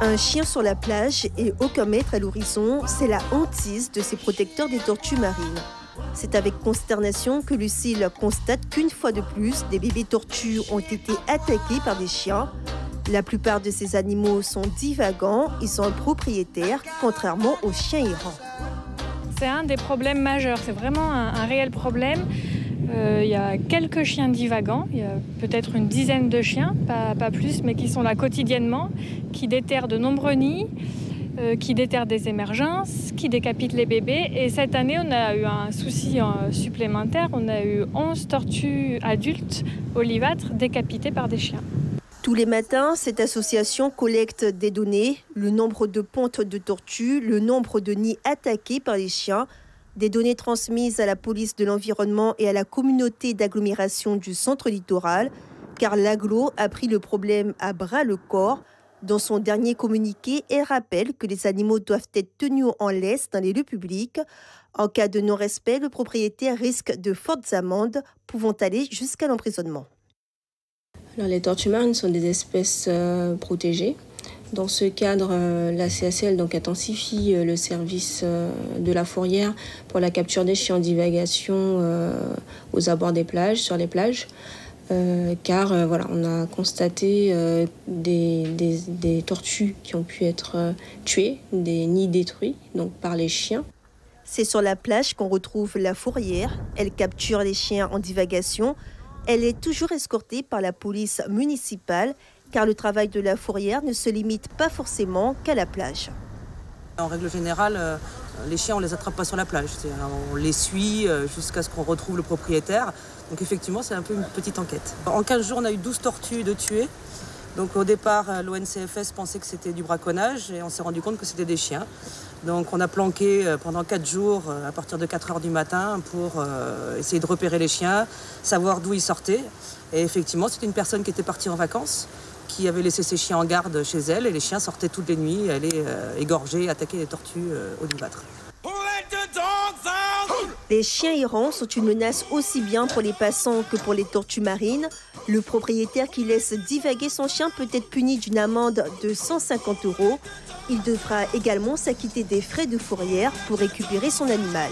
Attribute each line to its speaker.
Speaker 1: Un chien sur la plage et aucun maître à l'horizon, c'est la hantise de ces protecteurs des tortues marines. C'est avec consternation que Lucille constate qu'une fois de plus, des bébés tortues ont été attaqués par des chiens. La plupart de ces animaux sont divagants, ils ont un propriétaire, contrairement aux chiens errants.
Speaker 2: C'est un des problèmes majeurs, c'est vraiment un réel problème. Il y a quelques chiens divagants, il y a peut-être une dizaine de chiens, pas plus, mais qui sont là quotidiennement, qui déterrent de nombreux nids, qui déterrent des émergences, qui décapitent les bébés. Et cette année, on a eu un souci supplémentaire, on a eu 11 tortues adultes olivâtres décapitées par des chiens.
Speaker 1: Tous les matins, cette association collecte des données, le nombre de pontes de tortues, le nombre de nids attaqués par les chiens, des données transmises à la police de l'environnement et à la communauté d'agglomération du centre littoral, car l'agglo a pris le problème à bras le corps. Dans son dernier communiqué, elle rappelle que les animaux doivent être tenus en laisse dans les lieux publics. En cas de non-respect, le propriétaire risque de fortes amendes, pouvant aller jusqu'à l'emprisonnement.
Speaker 3: Alors, les tortues marines sont des espèces protégées. Dans ce cadre, la CACL intensifie le service de la fourrière pour la capture des chiens en divagation aux abords des plages, sur les plages. Car on a constaté des tortues qui ont pu être tuées, des nids détruits par les chiens.
Speaker 1: C'est sur la plage qu'on retrouve la fourrière. Elle capture les chiens en divagation. Elle est toujours escortée par la police municipale, car le travail de la fourrière ne se limite pas forcément qu'à la plage.
Speaker 4: En règle générale, les chiens, on ne les attrape pas sur la plage. On les suit jusqu'à ce qu'on retrouve le propriétaire. Donc effectivement, c'est un peu une petite enquête. En 15 jours, on a eu 12 tortues de tuées. Donc au départ, l'ONCFS pensait que c'était du braconnage et on s'est rendu compte que c'était des chiens. Donc on a planqué pendant 4 jours à partir de 4 heures du matin pour essayer de repérer les chiens, savoir d'où ils sortaient. Et effectivement, c'était une personne qui était partie en vacances, qui avait laissé ses chiens en garde chez elle et les chiens sortaient toutes les nuits, allaient égorger, attaquer les tortues olivâtres.
Speaker 1: Les chiens errants sont une menace aussi bien pour les passants que pour les tortues marines. Le propriétaire qui laisse divaguer son chien peut être puni d'une amende de 150 €. Il devra également s'acquitter des frais de fourrière pour récupérer son animal.